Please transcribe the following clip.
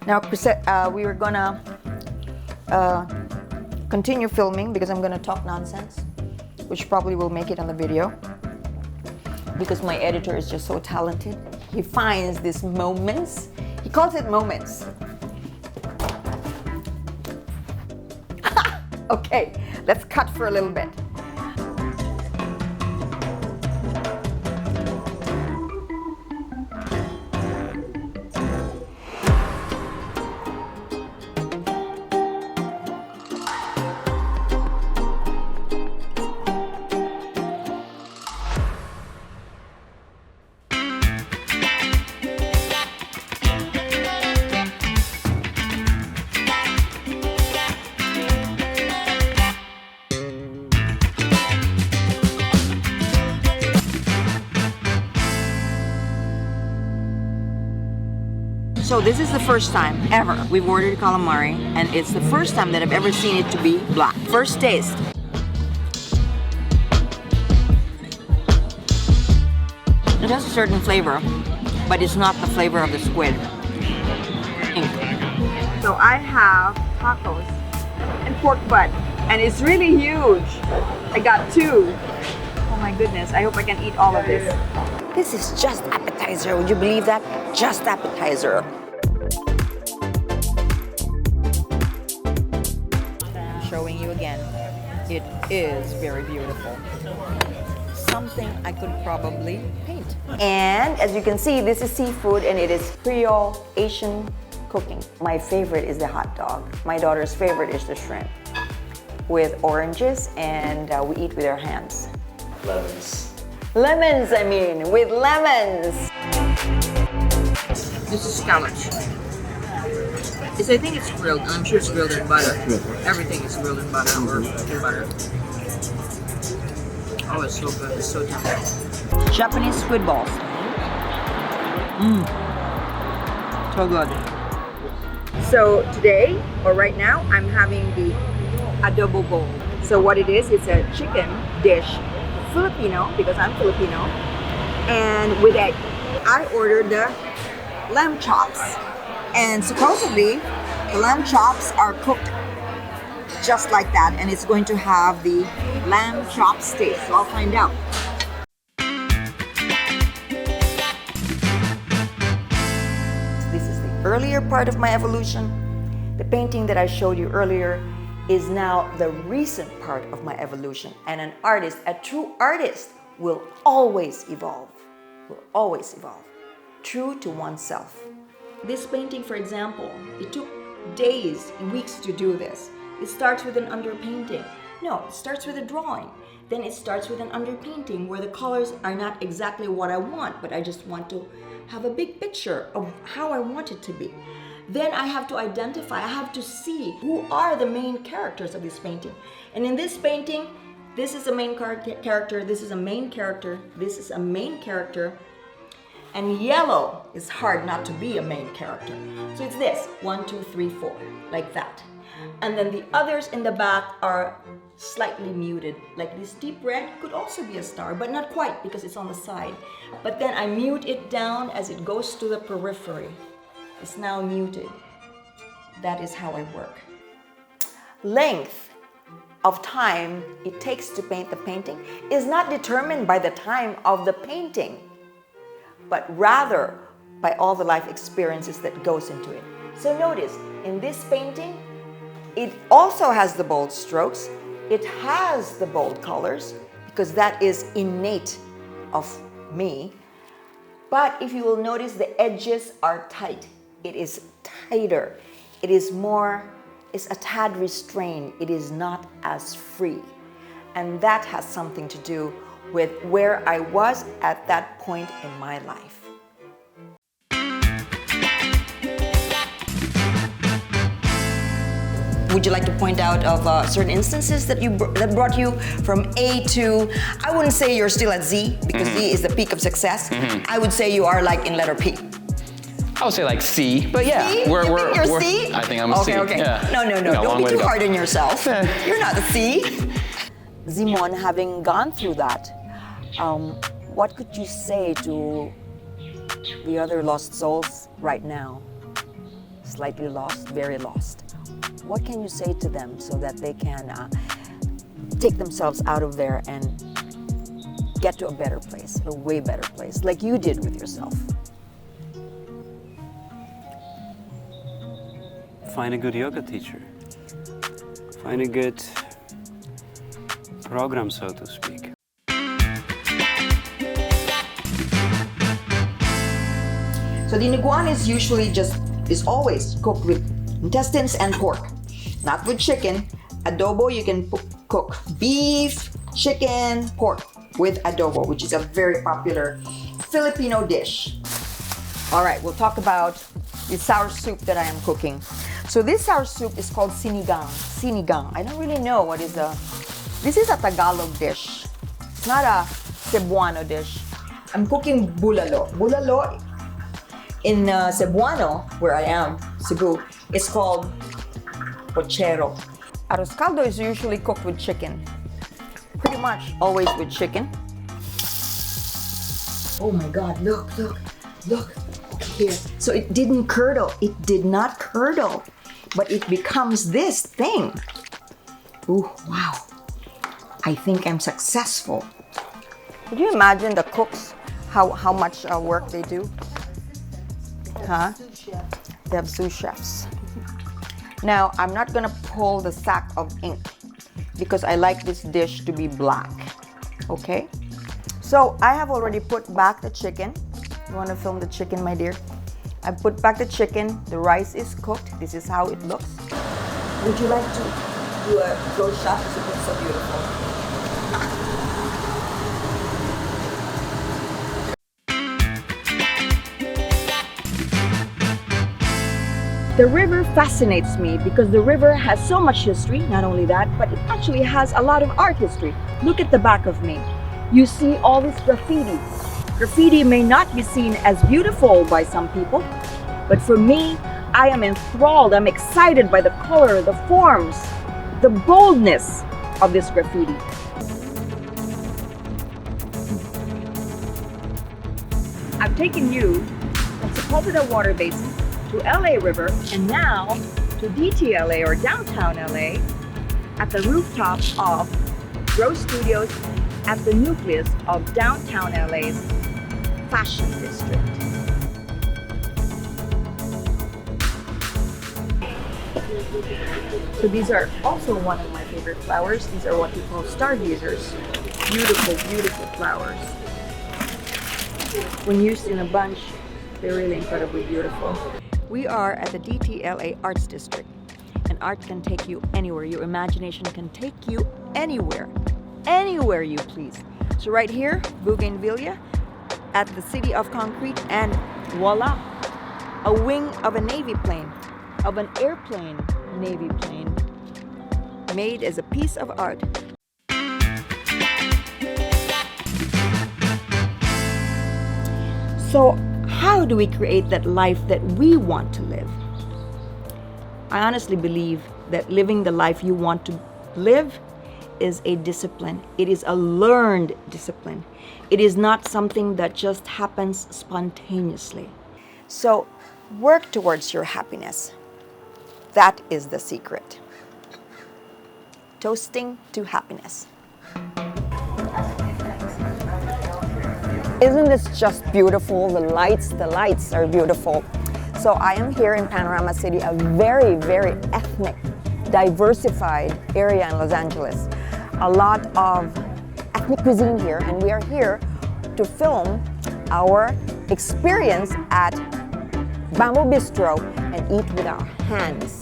Now, we were gonna continue filming because I'm gonna talk nonsense, which probably will make it on the video because my editor is just so talented. He finds these moments. He calls it moments. Okay, let's cut for a little bit. So this is the first time ever we've ordered calamari, and it's the first time that I've ever seen it to be black. First taste. It has a certain flavor, but it's not the flavor of the squid. So I have tacos and pork butt, and it's really huge. I got 2. Oh my goodness, I hope I can eat all of this. This is just appetizer, would you believe that? Just appetizer. Showing you again. It is very beautiful. Something I could probably paint. And as you can see, this is seafood and it is Creole Asian cooking. My favorite is the hot dog. My daughter's favorite is the shrimp with oranges, and we eat with our hands. Lemons. Lemons, I mean, with lemons. This is scallop. I think it's grilled, and I'm sure it's grilled in butter. Everything is grilled in butter or in butter. Oh, it's so good. It's so tempting. Japanese squid balls. So good. So today, or right now, I'm having the adobo bowl. So what it is, it's a chicken dish, Filipino, because I'm Filipino, and with egg. I ordered the lamb chops, and supposedly the lamb chops are cooked just like that, and it's going to have the lamb chops taste, so I'll find out. This is the earlier part of my evolution. The painting that I showed you earlier is now the recent part of my evolution, and an artist, a true artist, will always evolve, true to oneself. This painting, for example, it took days, weeks to do this. It starts with an underpainting. No, it starts with a drawing. Then it starts with an underpainting where the colors are not exactly what I want, but I just want to have a big picture of how I want it to be. Then I have to identify, I have to see who are the main characters of this painting. And in this painting, this is a main character, this is a main character, this is a main character, and yellow is hard not to be a main character. So it's this, 1, 2, 3, 4, like that. And then the others in the back are slightly muted, like this deep red could also be a star, but not quite because it's on the side. But then I mute it down as it goes to the periphery. It's now muted. That is how I work. Length of time it takes to paint the painting is not determined by the time of the painting, but rather by all the life experiences that goes into it. So notice, in this painting, it also has the bold strokes, it has the bold colors, because that is innate of me. But if you will notice, the edges are tight. It is tighter. It is more, it's a tad restrained. It is not as free. And that has something to do with where I was at that point in my life. Would you like to point out of certain instances that that brought you from A to, I wouldn't say you're still at Z, because Z is the peak of success. I would say you are like in letter P. I would say like C, but yeah. C? You think you're C? I think I'm a C. Okay. Yeah. No. Don't be too hard on yourself. You're not a C. Zimon, having gone through that, what could you say to the other lost souls right now? slightly lost, very lost. What can you say to them so that they can take themselves out of there and get to a better place, a way better place, like you did with yourself? Find a good yoga teacher. Find a good program, so to speak. So the dinuguan is always cooked with intestines and pork, not with chicken. Adobo, you can cook beef, chicken, pork with adobo, which is a very popular Filipino dish. All right, we'll talk about the sour soup that I am cooking. So this sour soup is called sinigang. Sinigang. I don't really know what is this is a Tagalog dish. It's not a Cebuano dish. I'm cooking bulalo. Bulalo in Cebuano, where I am, Cebu, it's called pochero. Arroz caldo is usually cooked with chicken. Pretty much always with chicken. Oh my God, look. Okay, here. So it didn't curdle. It did not curdle, but it becomes this thing. Ooh, wow. I think I'm successful. Could you imagine the cooks, how much work they do? Huh? They have sous chefs. Now, I'm not gonna pull the sack of ink because I like this dish to be black, okay? So I have already put back the chicken. You wanna film the chicken, my dear? I put back the chicken, the rice is cooked. This is how it looks. Would you like to do a close shot because it looks so beautiful? The river fascinates me because the river has so much history. Not only that, but it actually has a lot of art history. Look at the back of me. You see all this graffiti. Graffiti may not be seen as beautiful by some people, but for me, I am enthralled. I'm excited by the color, the forms, the boldness of this graffiti. I've taken you from Sepulveda Water Basin to LA River, and now to DTLA or downtown LA at the rooftop of Rose Studios at the nucleus of downtown LA's fashion district. So these are also one of my favorite flowers. These are what we call stargazers. Beautiful, beautiful flowers. When used in a bunch, they're really incredibly beautiful. We are at the DTLA Arts District, and art can take you anywhere. Your imagination can take you anywhere, anywhere you please. So right here, Bougainvillea, at the City of Concrete, and voila, a wing of a Navy plane, of an airplane Navy plane, made as a piece of art. So how do we create that life that we want to live? I honestly believe that living the life you want to live is a discipline. It is a learned discipline. It is not something that just happens spontaneously. So work towards your happiness. That is the secret. Toasting to happiness. Isn't this just beautiful? The lights are beautiful. So I am here in Panorama City, a very, very ethnic, diversified area in Los Angeles. A lot of ethnic cuisine here, and we are here to film our experience at Bamboo Bistro and eat with our hands.